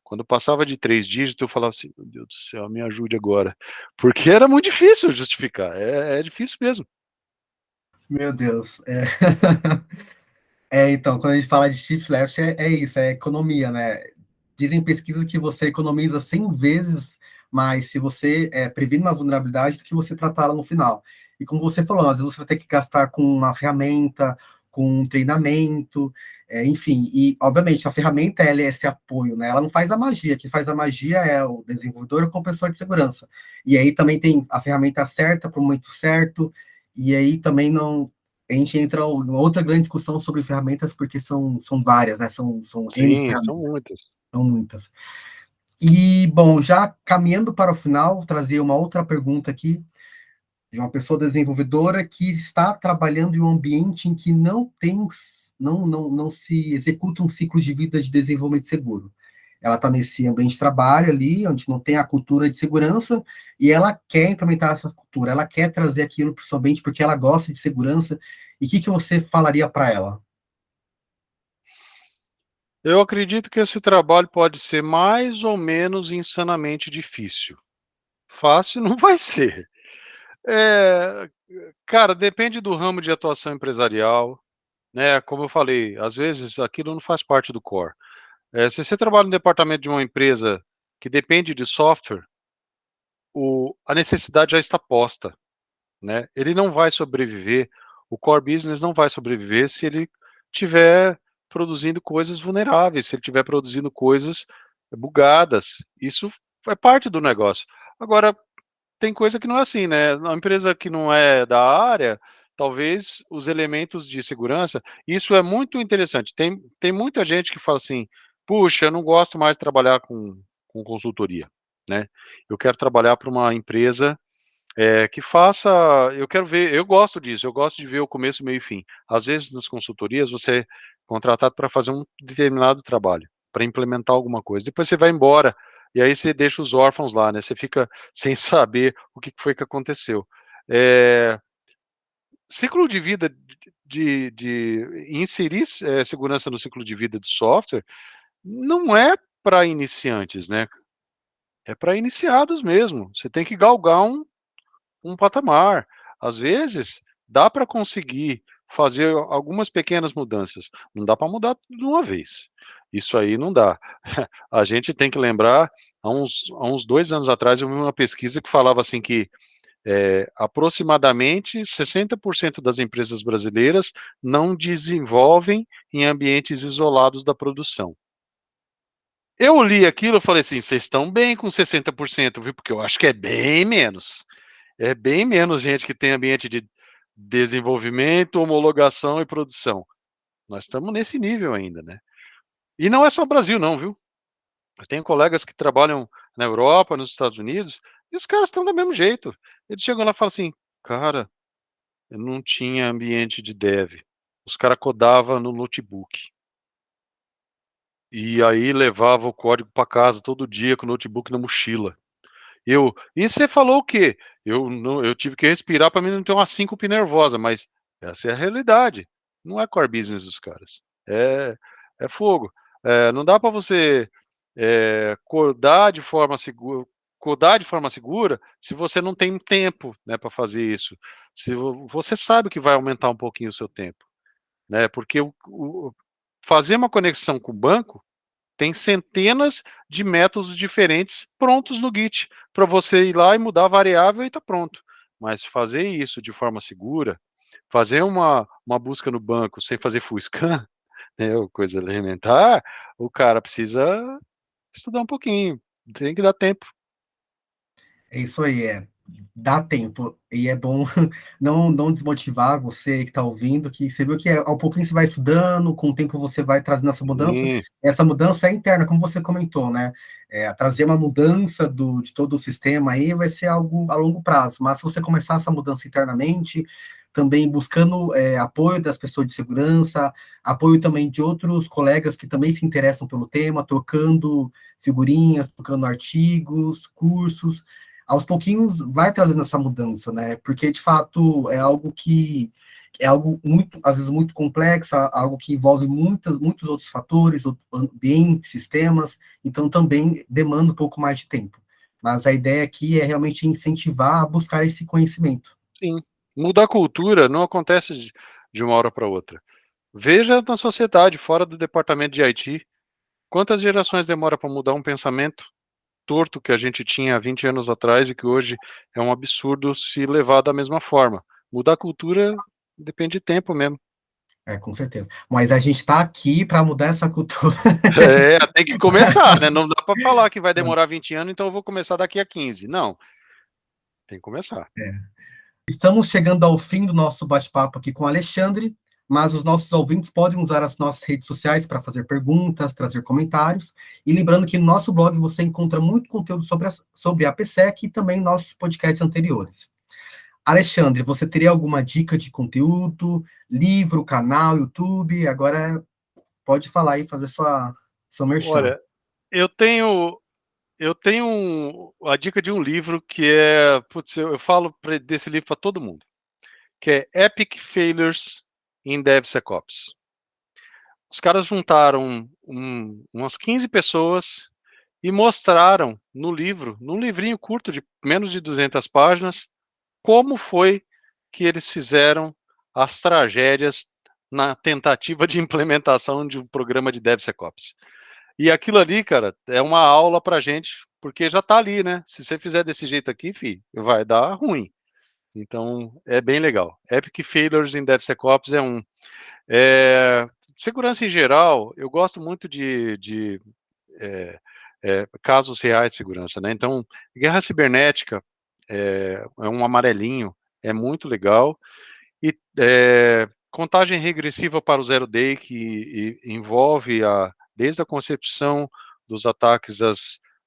Quando passava de 3 dígitos, eu falava assim, meu Deus do céu, me ajude agora. Porque era muito difícil justificar. É difícil mesmo. Meu Deus. Então, quando a gente fala de shift left, é isso, é economia, né? Dizem pesquisas que você economiza 100 vezes mais se você previne uma vulnerabilidade do que você tratá-la no final. E como você falou, às vezes você vai ter que gastar com uma ferramenta, com um treinamento, enfim. E, obviamente, a ferramenta ela é esse apoio, né? Ela não faz a magia. Quem faz a magia é o desenvolvedor com a pessoa de segurança. E aí também tem a ferramenta certa para o momento certo, e aí também não a gente entra em outra grande discussão sobre ferramentas, porque são várias, né? São N Sim, são ferramentas, muitas. são muitas. E, bom, já caminhando para o final, trazer uma outra pergunta aqui, de uma pessoa desenvolvedora que está trabalhando em um ambiente em que não se executa um ciclo de vida de desenvolvimento seguro. Ela está nesse ambiente de trabalho ali, onde não tem a cultura de segurança, e ela quer implementar essa cultura, ela quer trazer aquilo para o seu ambiente porque ela gosta de segurança. E o que você falaria para ela? Eu acredito que esse trabalho pode ser mais ou menos insanamente difícil. Fácil não vai ser. É, cara, depende do ramo de atuação empresarial, né? Como eu falei, às vezes aquilo não faz parte do core. Se você trabalha no departamento de uma empresa que depende de software, a necessidade já está posta, né? Ele não vai sobreviver, o core business não vai sobreviver se ele tiver produzindo coisas vulneráveis, se ele tiver produzindo coisas bugadas. Isso é parte do negócio. Agora, tem coisa que não é assim, né? Uma empresa que não é da área, talvez os elementos de segurança, isso é muito interessante. Tem muita gente que fala assim, puxa, eu não gosto mais de trabalhar com consultoria, né? Eu quero trabalhar para uma empresa que faça. Eu quero ver, eu gosto disso, eu gosto de ver o começo, meio e fim. Às vezes nas consultorias você é contratado para fazer um determinado trabalho, para implementar alguma coisa. Depois você vai embora e aí você deixa os órfãos lá, né? Você fica sem saber o que foi que aconteceu. É, ciclo de vida de inserir segurança no ciclo de vida do software não é para iniciantes, né? É para iniciados mesmo. Você tem que galgar um patamar. Às vezes, dá para conseguir fazer algumas pequenas mudanças. Não dá para mudar tudo de uma vez. Isso aí não dá. A gente tem que lembrar, há uns 2 anos atrás, eu vi uma pesquisa que falava assim que aproximadamente 60% das empresas brasileiras não desenvolvem em ambientes isolados da produção. Eu li aquilo e falei assim, vocês estão bem com 60%, viu? Porque eu acho que é bem menos. É bem menos gente que tem ambiente de desenvolvimento, homologação e produção. Nós estamos nesse nível ainda, né? E não é só Brasil, não, viu? Eu tenho colegas que trabalham na Europa, nos Estados Unidos, e os caras estão do mesmo jeito. Eles chegam lá e falam assim, cara, eu não tinha ambiente de dev. Os caras codavam no notebook. e aí levava o código para casa todo dia com o notebook na mochila. E você falou o quê? Eu tive que respirar para mim não ter uma síncope nervosa, mas essa é a realidade. Não é core business dos caras. É fogo. Não dá para você codar de forma segura se você não tem tempo, né, para fazer isso. Se você sabe que vai aumentar um pouquinho o seu tempo, né? Porque fazer uma conexão com o banco tem centenas de métodos diferentes prontos no Git para você ir lá e mudar a variável e está pronto. Mas fazer isso de forma segura, fazer uma busca no banco sem fazer full scan, né, ou coisa elementar, o cara precisa estudar um pouquinho, tem que dar tempo. É isso aí, dá tempo, e é bom não desmotivar você que está ouvindo, que você viu que ao pouquinho você vai estudando, com o tempo você vai trazendo Sim, essa mudança é interna, como você comentou, né? Trazer uma mudança de todo o sistema aí vai ser algo a longo prazo, mas se você começar essa mudança internamente, também buscando apoio das pessoas de segurança, apoio também de outros colegas que também se interessam pelo tema, trocando figurinhas, trocando artigos, cursos, aos pouquinhos vai trazendo essa mudança, né? Porque de fato é algo muito, às vezes muito complexo, algo que envolve muitos outros fatores, ambientes, sistemas, então também demanda um pouco mais de tempo. Mas a ideia aqui é realmente incentivar a buscar esse conhecimento. sim. Mudar a cultura não acontece de uma hora para outra. Veja na sociedade, fora do departamento de IT, quantas gerações demora para mudar um pensamento torto que a gente tinha há 20 anos atrás e que hoje é um absurdo se levar da mesma forma. Mudar a cultura depende de tempo mesmo. Com certeza. Mas a gente está aqui para mudar essa cultura. Tem que começar, né? Não dá para falar que vai demorar 20 anos, então eu vou começar daqui a 15. Não, tem que começar. Estamos chegando ao fim do nosso bate-papo aqui com o Alexandre, mas os nossos ouvintes podem usar as nossas redes sociais para fazer perguntas, trazer comentários. E lembrando que no nosso blog você encontra muito conteúdo sobre a PSEC e também nossos podcasts anteriores. Alexandre, você teria alguma dica de conteúdo, livro, canal, YouTube? Agora pode falar e fazer sua merchan. Olha, eu tenho a dica de um livro que é, putz, eu falo desse livro para todo mundo, que é Epic Failures in DevSecOps. Os caras juntaram umas 15 pessoas e mostraram no livro, num livrinho curto de menos de 200 páginas, como foi que eles fizeram as tragédias na tentativa de implementação de um programa de DevSecOps. E aquilo ali, cara, é uma aula pra gente, porque já tá ali, né? Se você fizer desse jeito aqui, vai dar ruim. Então, é bem legal. Epic Failures in DevSecOps é um. Segurança em geral, eu gosto muito de casos reais de segurança, né? Então, guerra cibernética é um amarelinho, é muito legal. E contagem regressiva para o Zero Day, que envolve desde a concepção dos ataques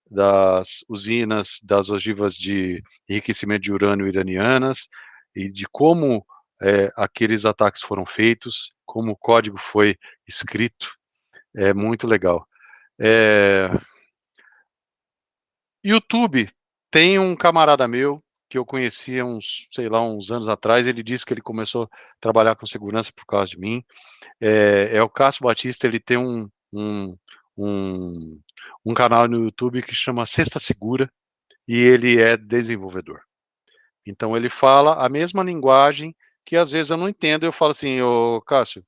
das usinas, das ogivas de enriquecimento de urânio iranianas, e de como aqueles ataques foram feitos, como o código foi escrito, é muito legal. YouTube, tem um camarada meu que eu conhecia uns anos atrás, ele disse que ele começou a trabalhar com segurança por causa de mim, é o Cássio Batista, ele tem um canal no YouTube que chama Sexta Segura, e ele é desenvolvedor. Então ele fala a mesma linguagem que às vezes eu não entendo, eu falo assim, ô Cássio,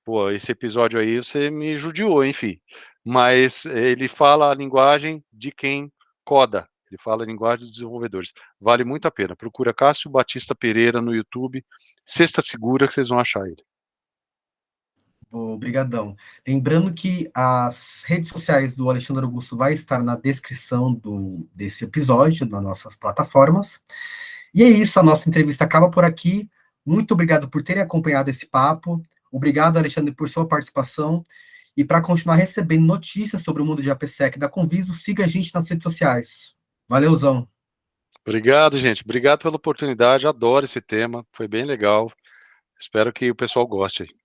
pô, esse episódio aí você me judiou, enfim. Mas ele fala a linguagem de quem coda, ele fala a linguagem dos desenvolvedores. Vale muito a pena. Procura Cássio Batista Pereira no YouTube, Sexta Segura, que vocês vão achar ele. Obrigadão. Lembrando que as redes sociais do Alexandre Augusto vai estar na descrição desse episódio, nas nossas plataformas. E é isso, a nossa entrevista acaba por aqui. Muito obrigado por terem acompanhado esse papo. Obrigado, Alexandre, por sua participação. E para continuar recebendo notícias sobre o mundo de AppSec da Conviso, siga a gente nas redes sociais. Valeuzão. Obrigado, gente. Obrigado pela oportunidade. Adoro esse tema. Foi bem legal. Espero que o pessoal goste.